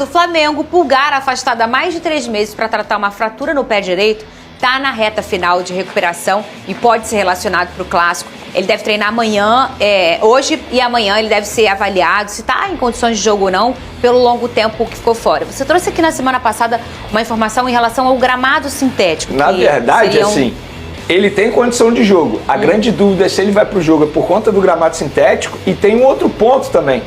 Do Flamengo, Pulgar, afastado há mais de 3 meses para tratar uma fratura no pé direito, está na reta final de recuperação e pode ser relacionado para o Clássico. Ele deve treinar amanhã, hoje e amanhã ele deve ser avaliado se está em condições de jogo ou não, pelo longo tempo que ficou fora. Você trouxe aqui na semana passada uma informação em relação ao gramado sintético. Na verdade, assim, ele tem condição de jogo. A grande dúvida é se ele vai para o jogo por conta do gramado sintético, e tem um outro ponto também.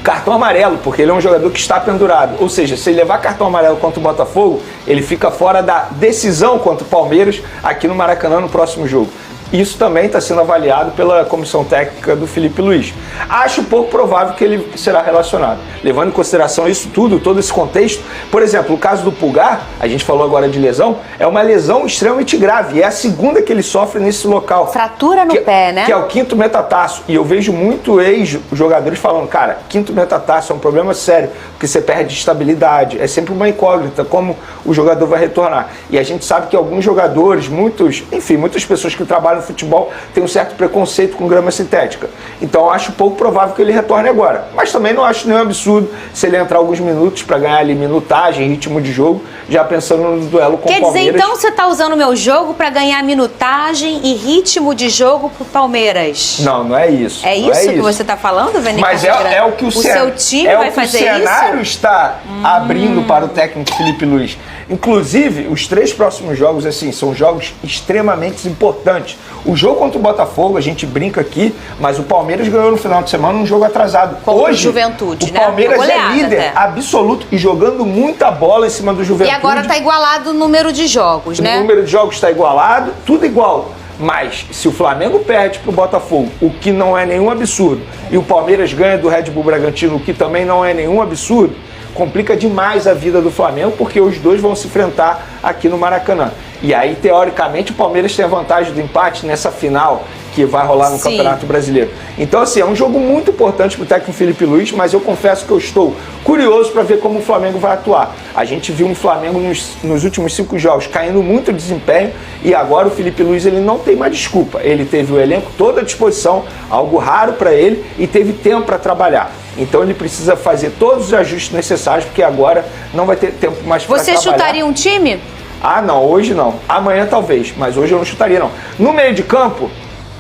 Cartão amarelo, porque ele é um jogador que está pendurado. Ou seja, se ele levar cartão amarelo contra o Botafogo, ele fica fora da decisão contra o Palmeiras aqui no Maracanã no próximo jogo. Isso também está sendo avaliado pela comissão técnica do Felipe Luiz. Acho pouco provável que ele será relacionado. Levando em consideração isso tudo, todo esse contexto, por exemplo, o caso do Pulgar, a gente falou agora de lesão, é uma lesão extremamente grave. E é a segunda que ele sofre nesse local. Fratura no pé, né? Que é o quinto metatarso. E eu vejo muito ex-jogadores falando, cara, quinto metatarso é um problema sério, porque você perde estabilidade. É sempre uma incógnita como o jogador vai retornar. E a gente sabe que alguns jogadores, muitas pessoas que trabalham no futebol têm um certo preconceito com grama sintética. Então eu acho pouco provável que ele retorne agora. Mas também não acho nenhum absurdo se ele entrar alguns minutos para ganhar ali minutagem, ritmo de jogo, já pensando no duelo com o Palmeiras. Quer dizer, então você está usando o meu jogo para ganhar minutagem e ritmo de jogo pro Palmeiras? Não, não é isso. É isso que você está falando, Vene? Mas é o que o seu time vai fazer isso? O cenário está abrindo para o técnico Felipe Luiz. Inclusive, os 3 próximos jogos, assim, são jogos extremamente importantes. O jogo contra o Botafogo, a gente brinca aqui, mas o Palmeiras ganhou no final de semana um jogo atrasado. Contra Hoje, o Juventude, o Palmeiras né? é líder absoluto e jogando muita bola em cima do Juventude. E agora está igualado o número de jogos, né? O número de jogos está igualado, tudo igual. Mas se o Flamengo perde para o Botafogo, o que não é nenhum absurdo, e o Palmeiras ganha do Red Bull Bragantino, o que também não é nenhum absurdo, complica demais a vida do Flamengo, porque os dois vão se enfrentar aqui no Maracanã. E aí, teoricamente, o Palmeiras tem a vantagem do empate nessa final que vai rolar no Campeonato Brasileiro. Então, assim, é um jogo muito importante para o técnico Felipe Luiz, mas eu confesso que eu estou curioso para ver como o Flamengo vai atuar. A gente viu um Flamengo nos últimos 5 jogos caindo muito desempenho, e agora o Felipe Luiz ele não tem mais desculpa. Ele teve o elenco todo à disposição, algo raro para ele, e teve tempo para trabalhar. Então ele precisa fazer todos os ajustes necessários, porque agora não vai ter tempo mais para trabalhar. Você chutaria um time? Ah, não, hoje não. Amanhã talvez, mas hoje eu não chutaria, não. No meio de campo,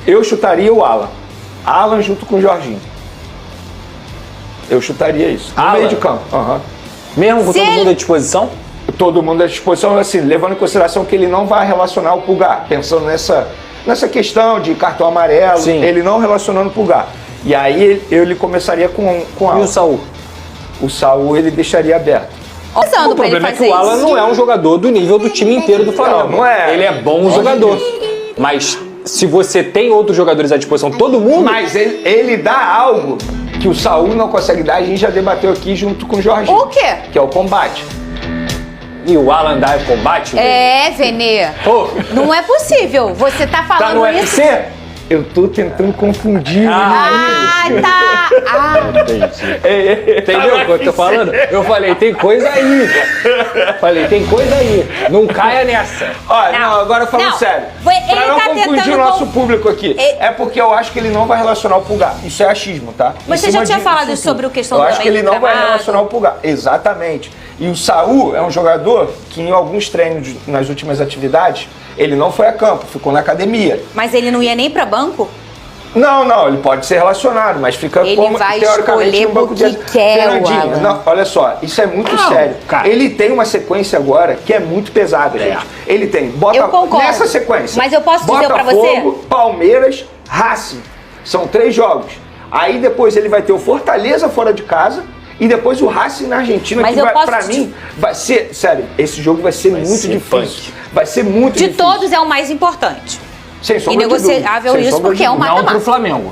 eu chutaria o Alan. Alan junto com o Jorginho. Eu chutaria isso. No meio de campo. Mesmo com todo mundo à disposição? Todo mundo à disposição, assim, levando em consideração que ele não vai relacionar o Pulgar. Pensando nessa questão de cartão amarelo, ele não relacionando o Pulgar. E aí ele começaria com Alan. E o Saul? O Saul ele deixaria aberto. O problema é que o Alan não é um jogador do nível do time inteiro do Flamengo. Não é. Ele é bom jogador. Mas se você tem outros jogadores à disposição, todo mundo... Mas ele dá algo que o Saul não consegue dar, a gente já debateu aqui junto com o Jorginho. O quê? Que é o combate. E o Alan dá combate? Vene. Não é possível. Você tá falando tá no isso... UFC? Eu tô tentando confundir. Tá. Entendeu o que eu tô falando? Eu falei, tem coisa aí. Não caia nessa. Olha, não, agora falando sério. Pra não confundir o nosso público aqui, é porque eu acho que ele não vai relacionar o Pulgar. Isso é achismo, tá? Mas você já tinha falado sobre a questão do Eu acho que ele não vai relacionar o Pulgar. Exatamente. E o Saul é um jogador que em alguns treinos nas últimas atividades, ele não foi a campo, ficou na academia. Mas ele não ia nem pra banco? Não, ele pode ser relacionado, mas fica ele como vai teoricamente no banco de Fernandinho, não, olha só, isso é muito sério. Cara. Ele tem uma sequência agora que é muito pesada, gente. Ele tem nessa sequência. Mas eu posso dizer pra você? Botafogo, Palmeiras, Racing. São 3 jogos. Aí depois ele vai ter o Fortaleza fora de casa. E depois o Racing na Argentina, mas que pra mim vai ser... Sério, esse jogo vai ser muito difícil. Vai ser muito difícil. De todos é o mais importante. Sem sombra inegociável isso, porque é um mata-mata. Não pro Flamengo.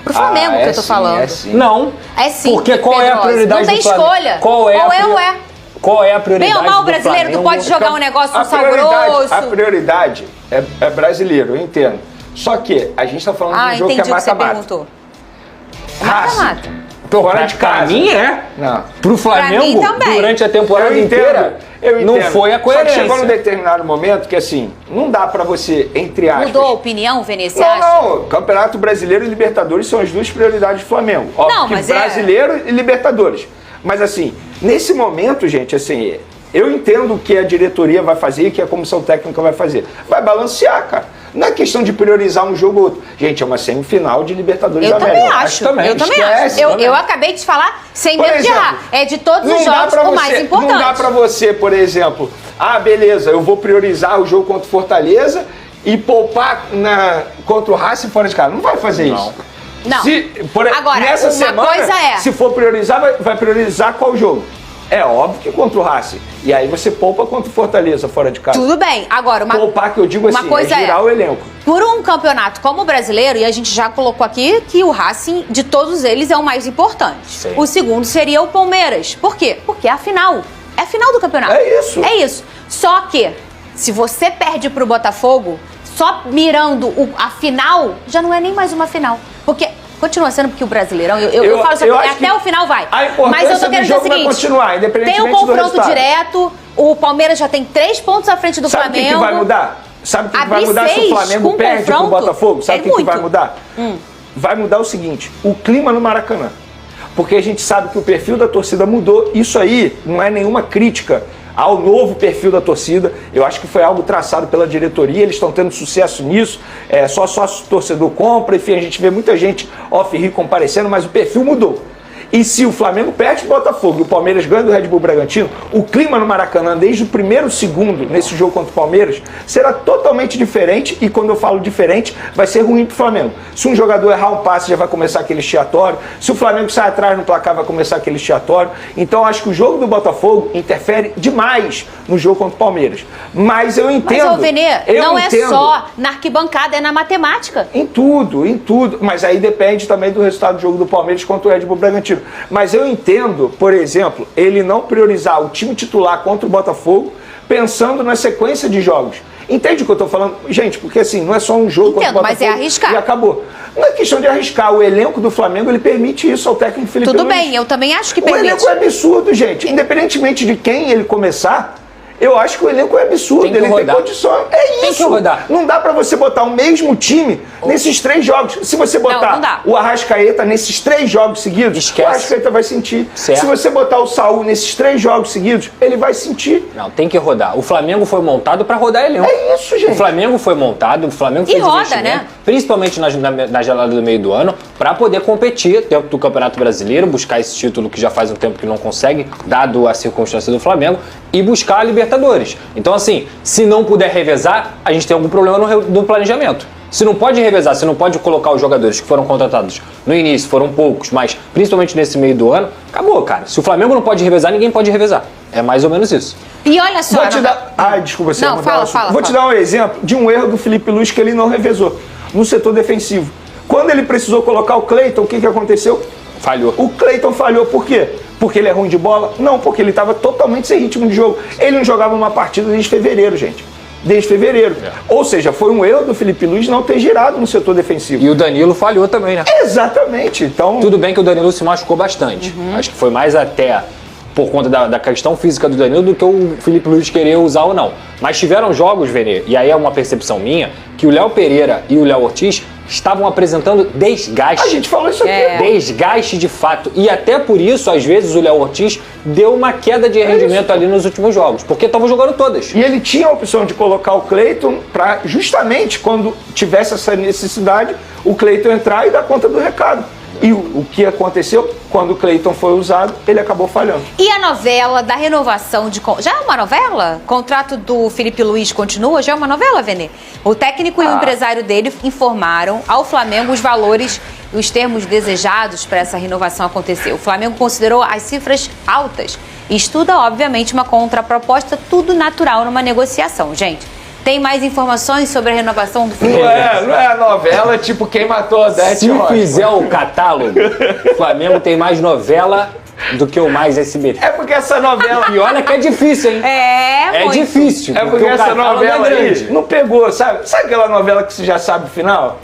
Pro Flamengo que eu tô falando. Não. É sim. Porque qual é a prioridade do Flamengo? Não tem escolha. Qual é a prioridade? Bem ou mal, o brasileiro, tu pode jogar um negócio com sal grosso. A prioridade é brasileiro, eu entendo. Só que a gente tá falando de um jogo que é mata-mata. Mata-mata. Fora de casa. Pra mim Não. Pro Flamengo, durante a temporada inteira, não foi a coerência. Só que chegou num determinado momento que, assim, não dá pra você, entre aspas... Mudou a opinião, Venezia? Não. Campeonato Brasileiro e Libertadores são as 2 prioridades do Flamengo. Ó, não, mas Brasileiro e Libertadores. Mas assim, nesse momento, gente, assim, eu entendo o que a diretoria vai fazer e que a comissão técnica vai fazer. Vai balancear, cara. Não é questão de priorizar um jogo ou outro. Gente, é uma semifinal de Libertadores da América. Eu também acho. Eu acabei de falar sem medo de errar. É de todos os jogos o mais importante. Não dá pra você, por exemplo, beleza, eu vou priorizar o jogo contra o Fortaleza e poupar contra o Racing fora de casa. Não vai fazer isso. Não. Agora, nessa semana, se for priorizar, vai priorizar qual jogo? É óbvio que contra o Racing. E aí você poupa contra o Fortaleza fora de casa. Tudo bem. Agora, poupar que eu digo assim, girar o elenco. Por um campeonato como o brasileiro, e a gente já colocou aqui que o Racing, de todos eles, é o mais importante. Sim. O segundo seria o Palmeiras. Por quê? Porque é a final. É a final do campeonato. É isso. É isso. Só que, se você perde pro Botafogo, só mirando a final, já não é nem mais uma final. Porque continua sendo porque o Brasileirão, eu falo isso aqui, até o final vai. Mas eu tô querendo dizer o seguinte, vai continuar, independentemente tem um confronto direto, o Palmeiras já tem 3 pontos à frente do Flamengo. Sabe o que vai mudar? Sabe o que vai mudar se o Flamengo perde pro Botafogo? Sabe o que vai mudar? Vai mudar o seguinte, o clima no Maracanã. Porque a gente sabe que o perfil da torcida mudou. Isso aí não é nenhuma crítica ao novo perfil da torcida. Eu acho que foi algo traçado pela diretoria, eles estão tendo sucesso nisso, só sócio torcedor compra, enfim, a gente vê muita gente off-rio comparecendo, mas o perfil mudou. E se o Flamengo perde o Botafogo e o Palmeiras ganha do Red Bull Bragantino, o clima no Maracanã, desde o primeiro segundo nesse jogo contra o Palmeiras, será totalmente diferente. E quando eu falo diferente, vai ser ruim pro Flamengo. Se um jogador errar um passe, já vai começar aquele chiatório. Se o Flamengo sair atrás no placar, vai começar aquele chiatório. Então, acho que o jogo do Botafogo interfere demais no jogo contra o Palmeiras. Mas eu entendo... Mas, Venê, não é só na arquibancada, é na matemática. Em tudo. Mas aí depende também do resultado do jogo do Palmeiras contra o Red Bull Bragantino. Mas eu entendo, por exemplo, ele não priorizar o time titular contra o Botafogo pensando na sequência de jogos. Entende o que eu estou falando? Gente, porque assim, não é só um jogo contra o Botafogo mas é arriscar. E acabou. Não é questão de arriscar. O elenco do Flamengo, ele permite isso ao técnico Felipe Luiz. Tudo bem, eu também acho que permite. O elenco é absurdo, gente. Independentemente de quem ele começar, eu acho que o elenco é absurdo, ele tem condições. É isso. Tem que rodar. Não dá pra você botar o mesmo time nesses 3 jogos. Se você botar o Arrascaeta nesses 3 jogos seguidos, esquece. O Arrascaeta vai sentir. Certo. Se você botar o Saúl nesses 3 jogos seguidos, ele vai sentir. Não, tem que rodar. O Flamengo foi montado pra rodar elenco. É isso, gente. O Flamengo foi montado, o Flamengo fez investimento, né? Principalmente na gelada do meio do ano, pra poder competir dentro do Campeonato Brasileiro, buscar esse título que já faz um tempo que não consegue, dado a circunstância do Flamengo, e buscar a Libertadores. Então, assim, se não puder revezar, a gente tem algum problema no planejamento. Se não pode revezar, se não pode colocar os jogadores que foram contratados no início, foram poucos, mas principalmente nesse meio do ano, acabou, cara. Se o Flamengo não pode revezar, ninguém pode revezar. É mais ou menos isso. E olha só... Desculpa, você não, fala. Vou te dar um exemplo de um erro do Felipe Luiz que ele não revezou no setor defensivo. Quando ele precisou colocar o Cleiton, o que aconteceu? Falhou. O Cleiton falhou, por quê? Porque ele é ruim de bola? Não, porque ele estava totalmente sem ritmo de jogo. Ele não jogava uma partida desde fevereiro, gente. Desde fevereiro. Ou seja, foi um erro do Felipe Luiz não ter girado no setor defensivo. E o Danilo falhou também, né? Exatamente. Então... Tudo bem que o Danilo se machucou bastante. Acho que foi mais até por conta da questão física do Danilo do que o Felipe Luiz querer usar ou não. Mas tiveram jogos, Venê, e aí é uma percepção minha, que o Léo Pereira e o Léo Ortiz estavam apresentando desgaste. A gente falou isso aqui. Desgaste de fato. E até por isso, às vezes, o Léo Ortiz deu uma queda de rendimento ali nos últimos jogos, porque estavam jogando todas. E ele tinha a opção de colocar o Cleiton para justamente quando tivesse essa necessidade, o Cleiton entrar e dar conta do recado. E o que aconteceu? Quando o Cleiton foi usado, ele acabou falhando. E a novela da renovação de... Já é uma novela? O contrato do Felipe Luiz continua? Já é uma novela, Venê? O técnico e o empresário dele informaram ao Flamengo os valores e os termos desejados para essa renovação acontecer. O Flamengo considerou as cifras altas e estuda, obviamente, uma contraproposta, tudo natural numa negociação. Gente, tem mais informações sobre a renovação do Felipe? Não é a novela tipo Quem Matou a Odete. Se fizer o catálogo, o Flamengo tem mais novela do que o mais SBT. É porque essa novela... E olha que é difícil, hein? É muito difícil. É porque essa novela aí não pegou, sabe? Sabe aquela novela que você já sabe o final?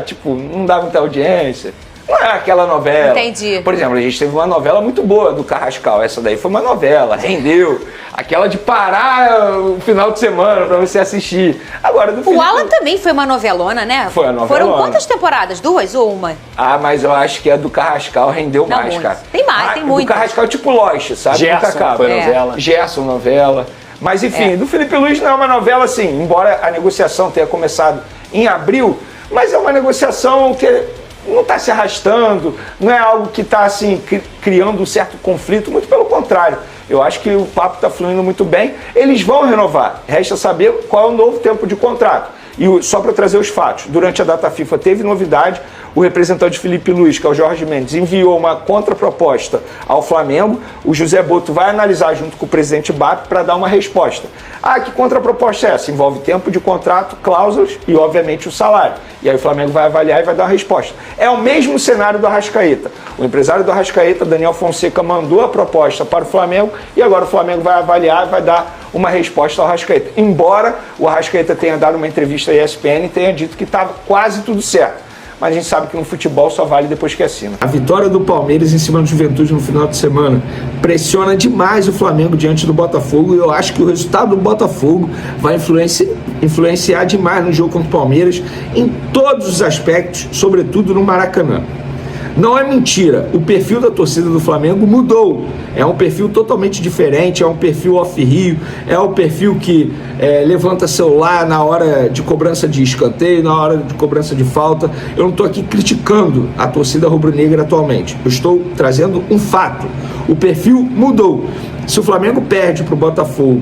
Tipo, não dá muita audiência. Não é aquela novela. Entendi. Por exemplo, a gente teve uma novela muito boa do Carrascal. Essa daí foi uma novela, rendeu. Aquela de parar o final de semana pra você assistir. Agora, do O Alan também foi uma novelona, né? Foi uma novelona. Foram quantas temporadas? 2 ou uma? Ah, mas eu acho que a do Carrascal rendeu Não, mais, muito. cara. Tem mais, tem muito. Do Carrascal tipo Lost, sabe? Gerson Nunca acaba. foi novela. Gerson, novela. Mas enfim, do Felipe Luiz não é uma novela assim, embora a negociação tenha começado em abril, mas é uma negociação que não está se arrastando, não é algo que está assim, criando um certo conflito, muito pelo contrário. Eu acho que o papo está fluindo muito bem. Eles vão renovar, resta saber qual é o novo tempo de contrato. E só para trazer os fatos, durante a data FIFA teve novidade, o representante Felipe Luiz, que é o Jorge Mendes, enviou uma contraproposta ao Flamengo, o José Boto vai analisar junto com o presidente BAP para dar uma resposta. Ah, que contraproposta é essa? Envolve tempo de contrato, cláusulas e, obviamente, o salário. E aí o Flamengo vai avaliar e vai dar uma resposta. É o mesmo cenário do Arrascaeta. O empresário do Arrascaeta, Daniel Fonseca, mandou a proposta para o Flamengo e agora o Flamengo vai avaliar e vai dar uma resposta ao Arrascaeta. Embora o Arrascaeta tenha dado uma entrevista à ESPN e tenha dito que estava quase tudo certo. Mas a gente sabe que no futebol só vale depois que assina. A vitória do Palmeiras em cima do Juventude no final de semana pressiona demais o Flamengo diante do Botafogo e eu acho que o resultado do Botafogo vai influenciar demais no jogo contra o Palmeiras em todos os aspectos, sobretudo no Maracanã. Não é mentira, o perfil da torcida do Flamengo mudou. É um perfil totalmente diferente, é um perfil off-Rio, é um perfil que levanta celular na hora de cobrança de escanteio, na hora de cobrança de falta. Eu não estou aqui criticando a torcida rubro-negra atualmente, eu estou trazendo um fato. O perfil mudou. Se o Flamengo perde para o Botafogo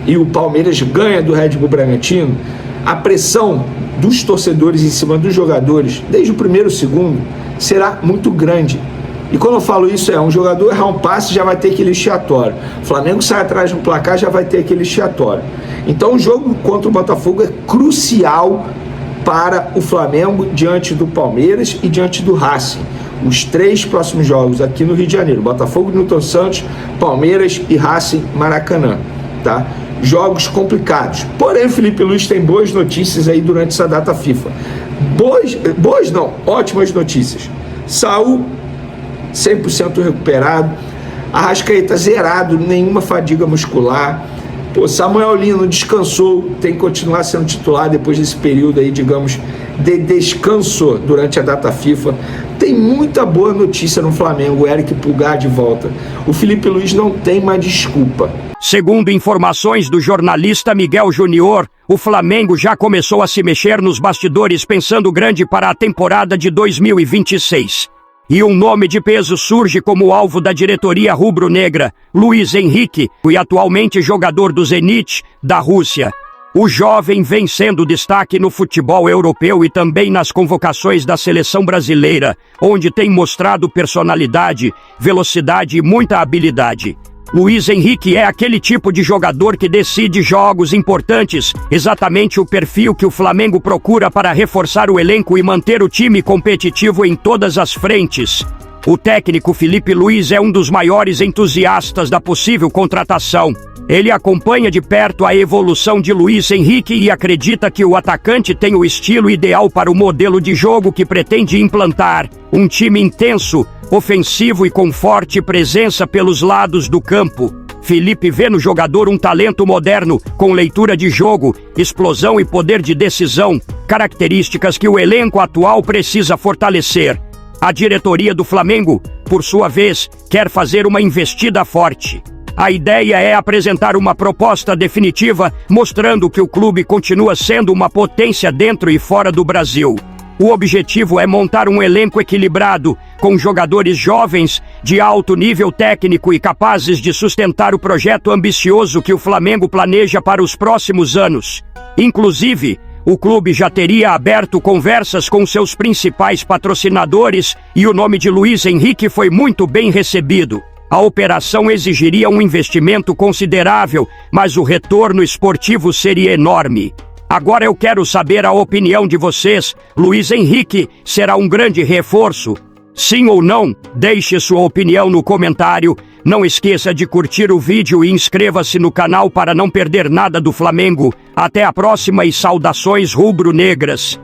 e o Palmeiras ganha do Red Bull Bragantino, a pressão dos torcedores em cima dos jogadores, desde o primeiro e segundo, será muito grande. E quando eu falo isso, um jogador errar um passe, já vai ter aquele estiatório. O Flamengo sai atrás do placar, já vai ter aquele estiatório. Então o jogo contra o Botafogo é crucial para o Flamengo diante do Palmeiras e diante do Racing. Os 3 próximos jogos aqui no Rio de Janeiro: Botafogo, Newton Santos, Palmeiras e Racing Maracanã, tá? Jogos complicados. Porém, o Felipe Luiz tem boas notícias aí durante essa data FIFA. Boas não, ótimas notícias. Saúl 100% recuperado, Arrascaeta zerado, nenhuma fadiga muscular. Samuel Lino descansou, tem que continuar sendo titular depois desse período aí, digamos, de descanso durante a data FIFA. Tem muita boa notícia no Flamengo, o Eric Pulgar de volta. O Felipe Luiz não tem mais desculpa. Segundo informações do jornalista Miguel Júnior, o Flamengo já começou a se mexer nos bastidores pensando grande para a temporada de 2026. E um nome de peso surge como alvo da diretoria rubro-negra: Luiz Henrique, e atualmente jogador do Zenit, da Rússia. O jovem vem sendo destaque no futebol europeu e também nas convocações da seleção brasileira, onde tem mostrado personalidade, velocidade e muita habilidade. Luiz Henrique é aquele tipo de jogador que decide jogos importantes, exatamente o perfil que o Flamengo procura para reforçar o elenco e manter o time competitivo em todas as frentes. O técnico Felipe Luiz é um dos maiores entusiastas da possível contratação. Ele acompanha de perto a evolução de Luiz Henrique e acredita que o atacante tem o estilo ideal para o modelo de jogo que pretende implantar: um time intenso, ofensivo e com forte presença pelos lados do campo. Felipe vê no jogador um talento moderno, com leitura de jogo, explosão e poder de decisão, características que o elenco atual precisa fortalecer. A diretoria do Flamengo, por sua vez, quer fazer uma investida forte. A ideia é apresentar uma proposta definitiva, mostrando que o clube continua sendo uma potência dentro e fora do Brasil. O objetivo é montar um elenco equilibrado, com jogadores jovens, de alto nível técnico e capazes de sustentar o projeto ambicioso que o Flamengo planeja para os próximos anos. Inclusive, o clube já teria aberto conversas com seus principais patrocinadores e o nome de Luiz Henrique foi muito bem recebido. A operação exigiria um investimento considerável, mas o retorno esportivo seria enorme. Agora eu quero saber a opinião de vocês. Luiz Henrique será um grande reforço? Sim ou não? Deixe sua opinião no comentário. Não esqueça de curtir o vídeo e inscreva-se no canal para não perder nada do Flamengo. Até a próxima e saudações rubro-negras.